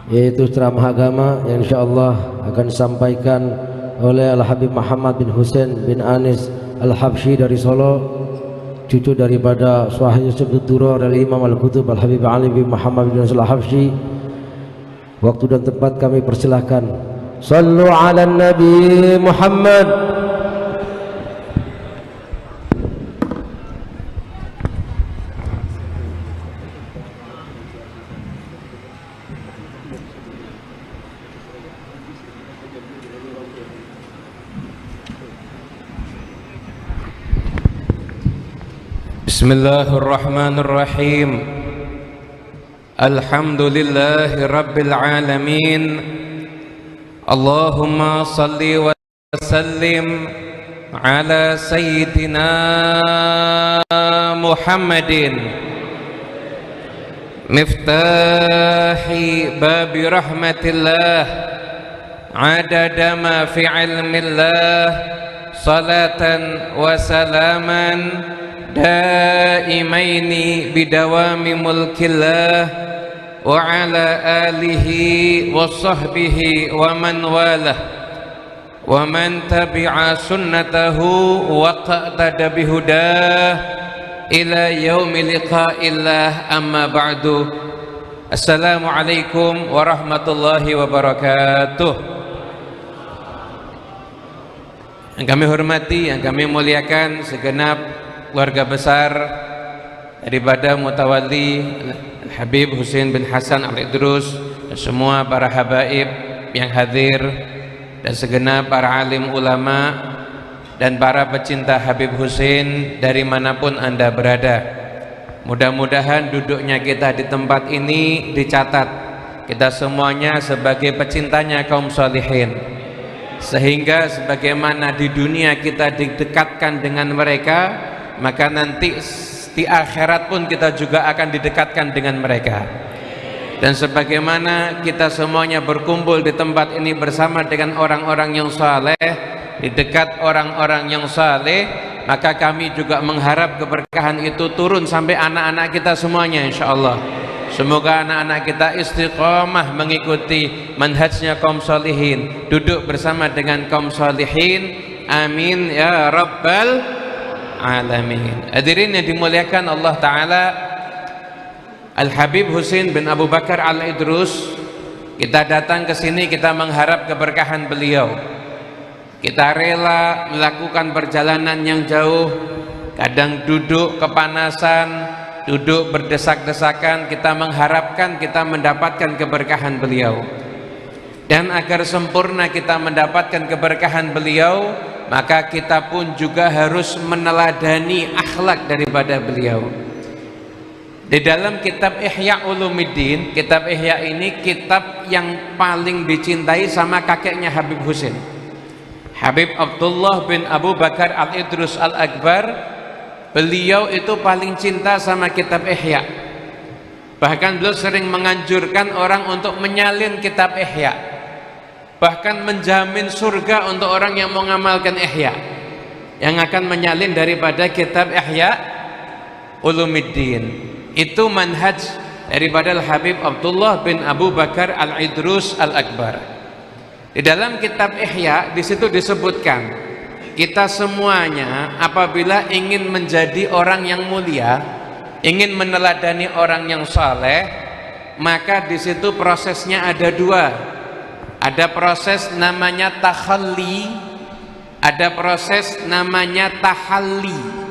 yaitu ceramah agama yang insyaallah akan disampaikan oleh Al-Habib Muhammad bin Husain bin Anis Al-Habsyi dari Solo, cucu daripada Syekh Yusuf Dudur dari Imam Al-Qutub Al-Habib Ali bin Muhammad bin Husain Al-Habsyi. Waktu dan tempat kami persilahkan. Sallu ala Nabi Muhammad. Bismillahirrahmanirrahim. Alhamdulillahi rabbil alamin. Allahumma salli wa sallim ala sayyidina Muhammadin miftahi babi rahmatillah adada ma fi ilmillah salatan wa salaman daimaini bidawami mulkillah wa ala alihi wa sahbihi wa man walah wa man tabi'a sunnatahu wa qa'tada bihudah ila yaumi liqa'illah, amma ba'du. Assalamualaikum warahmatullahi wabarakatuh. Yang kami hormati, yang kami muliakan segenap keluarga besar daripada Mutawalli Habib Husain bin Hasan Al-Idrus, dan semua para habaib yang hadir, dan segenap para alim ulama dan para pecinta Habib Husain dari manapun Anda berada. Mudah-mudahan duduknya kita di tempat ini dicatat kita semuanya sebagai pecintanya kaum sholihin, sehingga sebagaimana di dunia kita didekatkan dengan mereka, maka nanti di akhirat pun kita juga akan didekatkan dengan mereka. Dan sebagaimana kita semuanya berkumpul di tempat ini bersama dengan orang-orang yang saleh, di dekat orang-orang yang saleh, maka kami juga mengharap keberkahan itu turun sampai anak-anak kita semuanya, insyaallah. Semoga anak-anak kita istiqomah mengikuti manhajnya kaum sholihin, duduk bersama dengan kaum sholihin. Amin ya rabbal alamin. Hadirin yang dimuliakan Allah Ta'ala, Al-Habib Husain bin Abu Bakar Al-Idrus, kita datang ke sini kita mengharap keberkahan beliau. Kita rela melakukan perjalanan yang jauh, kadang duduk kepanasan, duduk berdesak-desakan, kita mengharapkan kita mendapatkan keberkahan beliau. Dan agar sempurna kita mendapatkan keberkahan beliau, maka kita pun juga harus meneladani akhlak daripada beliau. Di dalam kitab Ihya Ulumuddin, kitab Ihya ini kitab yang paling dicintai sama kakeknya Habib Husain, Habib Abdullah bin Abu Bakar Al-Idrus Al-Akbar. Beliau itu paling cinta sama kitab Ihya. Bahkan beliau sering menganjurkan orang untuk menyalin kitab Ihya, bahkan menjamin surga untuk orang yang mengamalkan Ihya, yang akan menyalin daripada kitab Ihya Ulumuddin. Itu manhaj daripada Al-Habib Abdullah bin Abu Bakar Al-Idrus Al-Akbar. Di dalam kitab Ihya, di situ disebutkan kita semuanya apabila ingin menjadi orang yang mulia, ingin meneladani orang yang saleh, maka di situ prosesnya ada dua. Ada proses namanya takhalli, ada proses namanya tahalli.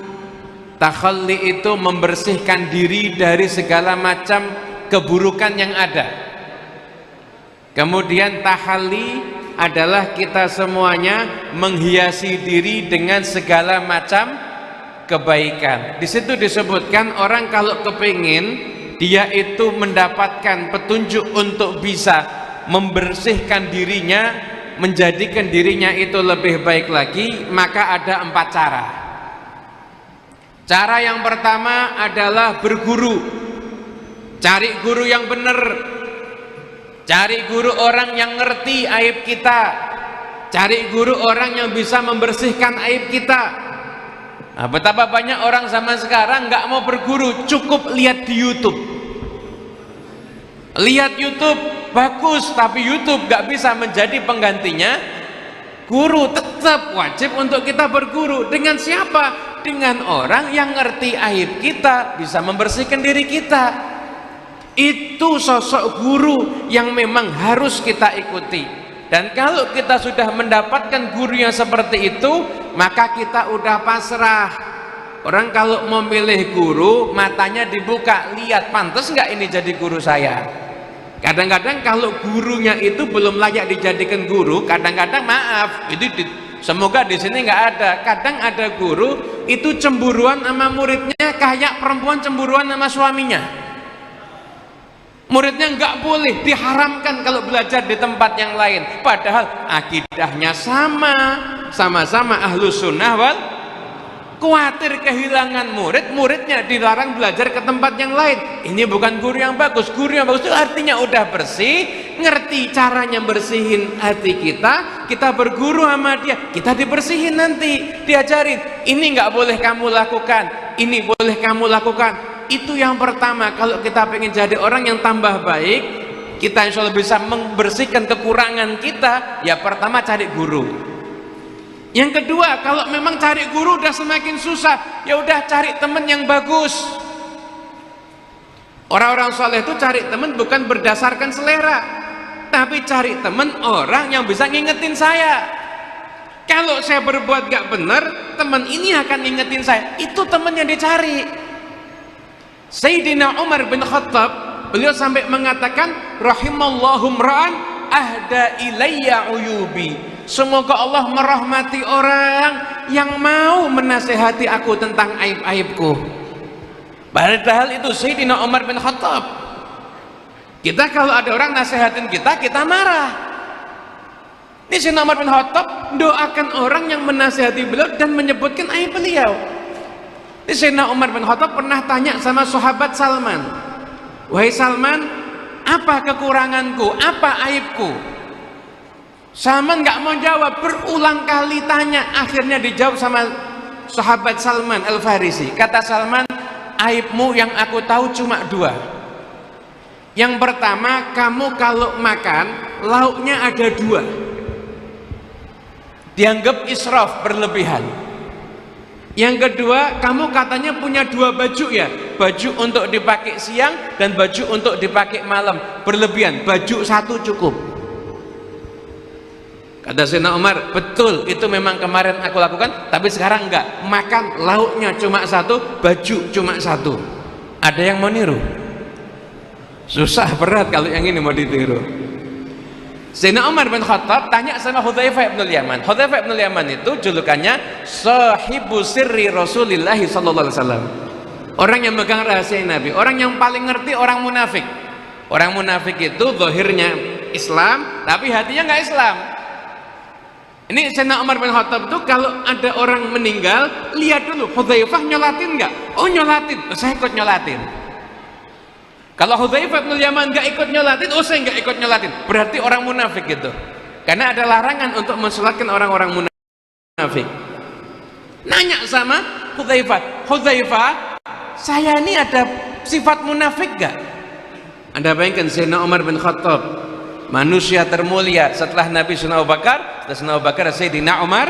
Takhalli itu membersihkan diri dari segala macam keburukan yang ada. Kemudian tahalli adalah kita semuanya menghiasi diri dengan segala macam kebaikan. Di situ disebutkan orang kalau kepingin dia itu mendapatkan petunjuk untuk bisa membersihkan dirinya, menjadikan dirinya itu lebih baik lagi, maka ada 4 cara. Cara yang pertama adalah berguru. Cari guru yang benar, cari guru orang yang ngerti aib kita, cari guru orang yang bisa membersihkan aib kita. Nah, betapa banyak orang zaman sekarang nggak mau berguru, cukup lihat di YouTube. Lihat YouTube, bagus, tapi YouTube gak bisa menjadi penggantinya guru. Tetap wajib untuk kita berguru. Dengan siapa? Dengan orang yang ngerti aib kita, bisa membersihkan diri kita. Itu sosok guru yang memang harus kita ikuti. Dan kalau kita sudah mendapatkan guru yang seperti itu, maka kita udah pasrah. Orang kalau mau milih guru, matanya dibuka, lihat pantas nggak ini jadi guru saya. Kadang-kadang kalau gurunya itu belum layak dijadikan guru, kadang-kadang maaf, itu semoga di sini nggak ada. Kadang ada guru itu cemburuan sama muridnya kayak perempuan cemburuan sama suaminya. Muridnya nggak boleh, diharamkan kalau belajar di tempat yang lain. Padahal akidahnya sama-sama ahlus sunnah wal. Khawatir kehilangan murid, muridnya dilarang belajar ke tempat yang lain. Ini bukan guru yang bagus. Guru yang bagus itu artinya udah bersih, ngerti caranya bersihin hati kita. Kita berguru sama dia, kita dibersihin nanti, diajarin. Ini nggak boleh kamu lakukan, ini boleh kamu lakukan. Itu yang pertama. Kalau kita pengen jadi orang yang tambah baik, kita insya Allah bisa membersihkan kekurangan kita. Ya pertama cari guru. Yang kedua, kalau memang cari guru udah semakin susah, ya udah cari teman yang bagus. Orang-orang soleh itu cari teman bukan berdasarkan selera, tapi cari teman orang yang bisa ngingetin saya. Kalau saya berbuat gak benar, teman ini akan ngingetin saya. Itu teman yang dicari. Sayyidina Umar bin Khattab, beliau sampai mengatakan, rahimallahu mra'an ahda ilayya uyubi. Semoga Allah merahmati orang yang mau menasehati aku tentang aib-aibku. Padahal itu Sayyidina Umar bin Khattab. Kita kalau ada orang nasehatin kita, kita marah. Ini Sayyidina Umar bin Khattab doakan orang yang menasehati beliau dan menyebutkan aib beliau. Ini Sayyidina Umar bin Khattab pernah tanya sama sahabat Salman, wahai Salman, apa kekuranganku, apa aibku? Salman nggak mau jawab, berulang kali tanya, akhirnya dijawab sama sahabat Salman Al-Farisi. Kata Salman, aibmu yang aku tahu cuma dua. Yang pertama, kamu kalau makan lauknya ada dua, dianggap israf, berlebihan. Yang kedua, kamu katanya punya dua baju ya, baju untuk dipakai siang dan baju untuk dipakai malam, berlebihan. Baju satu cukup. Kata Sayyidina Umar, betul, itu memang kemarin aku lakukan, tapi sekarang enggak. Makan lauknya cuma satu, baju cuma satu. Ada yang mau niru? Susah, berat kalau yang ini mau ditiru. Sayyidina Umar bin Khattab tanya sama Hudzaifah bin Yaman. Hudzaifah bin Yaman itu julukannya sahibu sirri Rasulillah sallallahu alaihi wasallam. Orang yang megang rahasia Nabi, orang yang paling ngerti orang munafik. Orang munafik itu zahirnya Islam, tapi hatinya enggak Islam. Ini Sayyidina Umar bin Khattab itu kalau ada orang meninggal, lihat dulu Hudzaifah nyolatin enggak? Oh nyolatin, saya ikut nyolatin. Kalau Hudzaifah bin Yaman enggak ikut nyolatin, oh saya enggak ikut nyolatin. Berarti orang munafik gitu. Karena ada larangan untuk mensolatkan orang-orang munafik. Nanya sama Hudzaifah, Hudzaifah, saya ini ada sifat munafik enggak? Anda bayangkan Sayyidina Umar bin Khattab, manusia termulia setelah Nabi Sayyidina Abu Bakar, Sayyidina Abu Bakar, Sayyidina Umar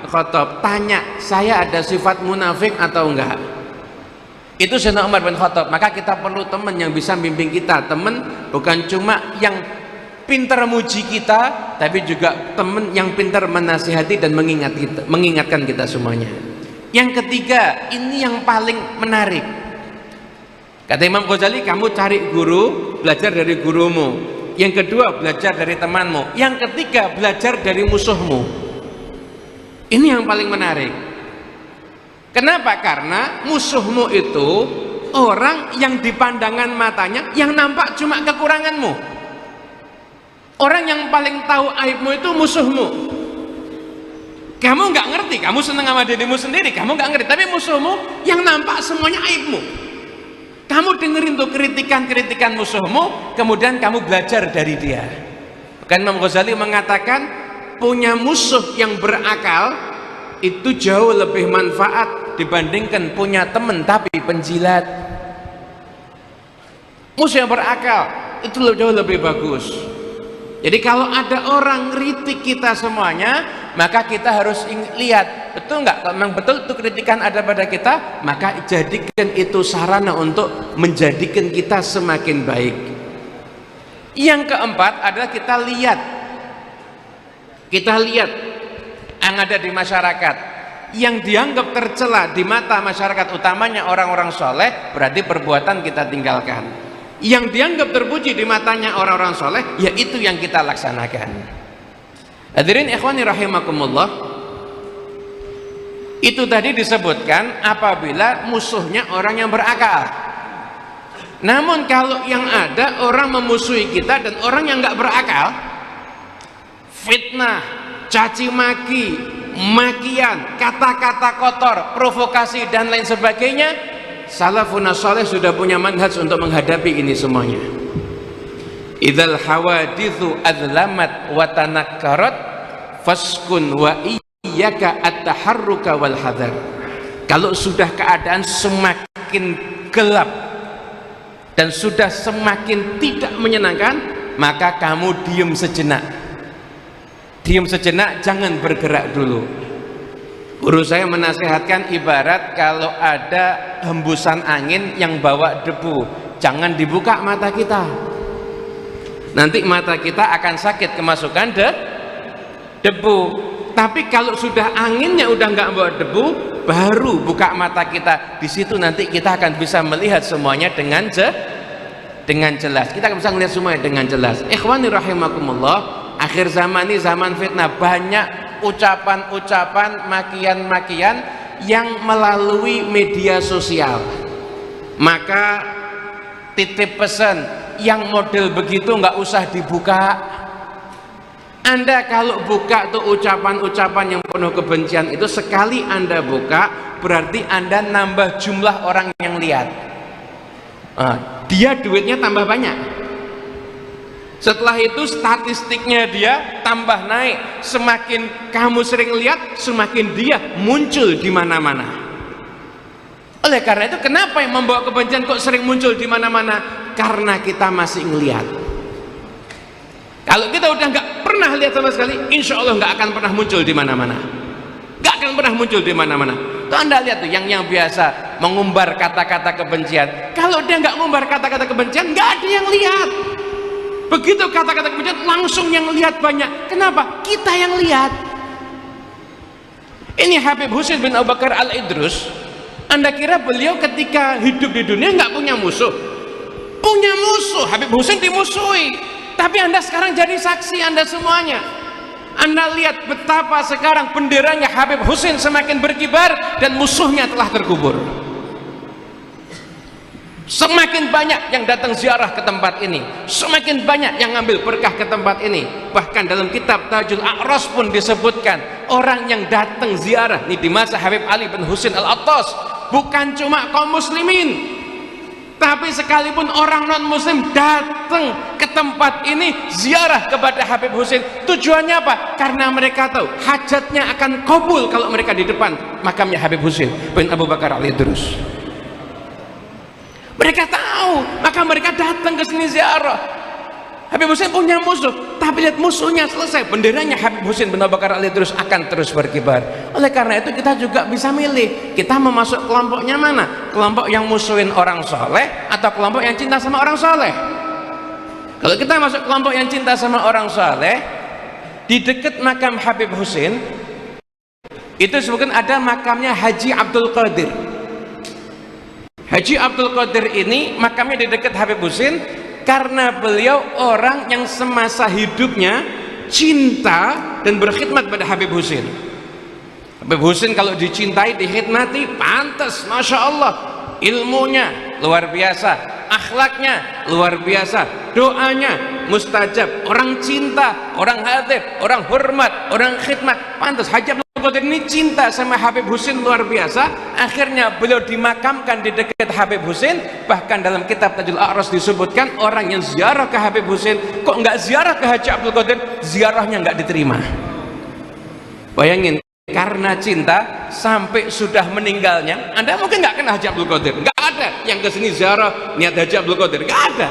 Khattab, tanya, saya ada sifat munafik atau enggak? Itu Sayyidina Umar bin Khattab. Maka kita perlu teman yang bisa bimbing kita. Teman bukan cuma yang pintar muji kita, tapi juga teman yang pintar menasihati dan mengingatkan kita semuanya. Yang ketiga, ini yang paling menarik. Kata Imam Ghazali, kamu cari guru, belajar dari gurumu. Yang kedua, belajar dari temanmu. Yang ketiga, belajar dari musuhmu. Ini yang paling menarik. Kenapa? Karena musuhmu itu orang yang di pandangan matanya yang nampak cuma kekuranganmu. Orang yang paling tahu aibmu itu musuhmu. Kamu nggak ngerti, kamu senang sama dirimu sendiri, kamu nggak ngerti. Tapi musuhmu yang nampak semuanya aibmu. Kamu dengerin tuh kritikan-kritikan musuhmu, kemudian kamu belajar dari dia. Bukan Imam Ghazali mengatakan punya musuh yang berakal itu jauh lebih manfaat dibandingkan punya teman tapi penjilat. Musuh yang berakal, itu jauh lebih bagus. Jadi kalau ada orang kritik kita semuanya, maka kita harus lihat, betul nggak? Kalau memang betul itu kritikan ada pada kita, maka jadikan itu sarana untuk menjadikan kita semakin baik. Yang keempat adalah kita lihat yang ada di masyarakat, yang dianggap tercela di mata masyarakat, utamanya orang-orang soleh, berarti perbuatan kita tinggalkan. Yang dianggap terpuji di matanya orang-orang soleh, yaitu yang kita laksanakan. Hadirin ikhwani rahimakumullah, itu tadi disebutkan apabila musuhnya orang yang berakal. Namun kalau yang ada orang memusuhi kita dan orang yang nggak berakal, fitnah, caci maki, makian, kata-kata kotor, provokasi dan lain sebagainya, salafun salih sudah punya manhaj untuk menghadapi ini semuanya. Idzal hawadithu adlamat wa tanakkarat faskun wa iyyaka at-taharruka wal hadar. Kalau sudah keadaan semakin gelap dan sudah semakin tidak menyenangkan, maka kamu diam sejenak. Diam sejenak, jangan bergerak dulu. Guru saya menasihatkan ibarat kalau ada hembusan angin yang bawa debu, jangan dibuka mata kita. Nanti mata kita akan sakit kemasukan debu. Tapi kalau sudah anginnya udah nggak bawa debu, baru buka mata kita. Di situ nanti kita akan bisa melihat semuanya dengan jelas. Kita akan bisa melihat semuanya dengan jelas. Ikhwani rahimakumullah, akhir zaman ini zaman fitnah, banyak ucapan-ucapan, makian-makian yang melalui media sosial. Maka titip pesan, yang model begitu nggak usah dibuka. Anda kalau buka tuh ucapan-ucapan yang penuh kebencian itu, sekali Anda buka berarti Anda nambah jumlah orang yang lihat. Dia duitnya tambah banyak. Setelah itu statistiknya dia tambah naik. Semakin kamu sering lihat, semakin dia muncul di mana-mana. Oleh karena itu, kenapa yang membawa kebencian kok sering muncul di mana-mana? Karena kita masih ngelihat. Kalau kita udah nggak pernah lihat sama sekali, insya Allah nggak akan pernah muncul di mana-mana. Nggak akan pernah muncul di mana-mana. Tuh Anda lihat tuh yang biasa mengumbar kata-kata kebencian. Kalau dia nggak ngumbar kata-kata kebencian, nggak ada yang lihat. Begitu kata-kata kebencian, langsung yang lihat banyak. Kenapa? Kita yang lihat. Ini Habib Husin bin Abu Bakar Al-Idrus. Anda kira beliau ketika hidup di dunia nggak punya musuh? Punya musuh. Habib Husin dimusuhi. Tapi Anda sekarang jadi saksi, Anda semuanya. Anda lihat betapa sekarang benderanya Habib Husin semakin berkibar dan musuhnya telah terkubur. Semakin banyak yang datang ziarah ke tempat ini, semakin banyak yang ngambil berkah ke tempat ini. Bahkan dalam kitab Tajul A'ras pun disebutkan, orang yang datang ziarah ini di masa Habib Ali bin Husin Al-Attas bukan cuma kaum muslimin, tapi sekalipun orang non muslim datang ke tempat ini ziarah kepada Habib Husin. Tujuannya apa? Karena mereka tahu hajatnya akan kabul kalau mereka di depan makamnya Habib Husin bin Abu Bakar Al-Idrus. Mereka tahu, maka mereka datang ke sini ziarah. Habib Husin punya musuh, tapi lihat musuhnya selesai, benderanya Habib Husin bin Abu Bakar Al-Idrus akan terus berkibar. Oleh karena itu kita juga bisa milih, kita mau masuk kelompoknya mana? Kelompok yang musuhin orang soleh atau kelompok yang cinta sama orang soleh? Kalau kita masuk kelompok yang cinta sama orang soleh, di dekat makam Habib Husin itu sebutkan ada makamnya Haji Abdul Qadir. Haji Abdul Qadir ini makamnya di dekat Habib Husin karena beliau orang yang semasa hidupnya cinta dan berkhidmat pada Habib Husin. Habib Husin kalau dicintai, dikhidmati, pantas, Masya Allah, ilmunya luar biasa, akhlaknya luar biasa, doanya mustajab, orang cinta, orang hadib, orang hormat, orang khidmat, pantas. Haji Abdul Qadir ini cinta sama Habib Husin luar biasa. Akhirnya beliau dimakamkan di dekat Habib Husin. Bahkan dalam kitab Tajul A'ras disebutkan, orang yang ziarah ke Habib Husin kok nggak ziarah ke Haji Abdul Qadir, ziarahnya nggak diterima. Bayangin, karena cinta sampai sudah meninggalnya. Anda mungkin nggak kenal Haji Abdul Qadir, nggak ada yang kesini ziarah niat Haji Abdul Qadir, nggak ada.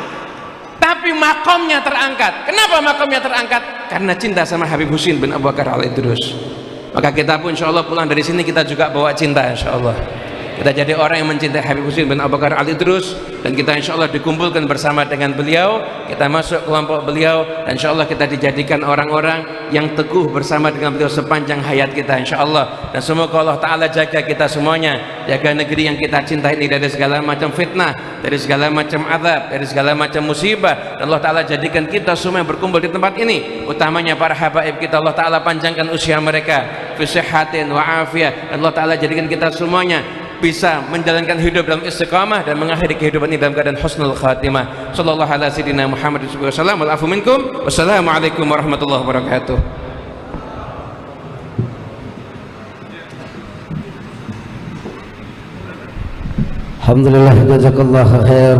tapi makomnya terangkat. Kenapa makomnya terangkat? Karena cinta sama Habib Husin bin Abu Bakar Al-Idrus. Maka kita pun insya Allah pulang dari sini kita juga bawa cinta, insya Allah. Kita jadi orang yang mencintai Habib Husin bin Abu Bakar Al-Idrus, dan kita insya Allah dikumpulkan bersama dengan beliau, kita masuk kelompok beliau, dan insya Allah kita dijadikan orang-orang yang teguh bersama dengan beliau sepanjang hayat kita, insya Allah. Dan semoga Allah Ta'ala jaga kita semuanya, jaga negeri yang kita cintai ini dari segala macam fitnah, dari segala macam azab, dari segala macam musibah. Dan Allah Ta'ala jadikan kita semua yang berkumpul di tempat ini, utamanya para habaib kita, Allah Ta'ala panjangkan usia mereka fi sihhatin wa afiyah. Dan Allah Ta'ala jadikan kita semuanya bisa menjalankan hidup dalam istiqamah dan mengakhiri kehidupan ini dalam keadaan husnul khatimah. Sallallahu ala sayyidina Muhammad wasallam. Wal afu minkum. Wassalamualaikum warahmatullahi wabarakatuh. Alhamdulillah, jazakallah khair.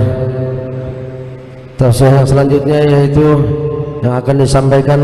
Tafsir yang selanjutnya yaitu yang akan disampaikan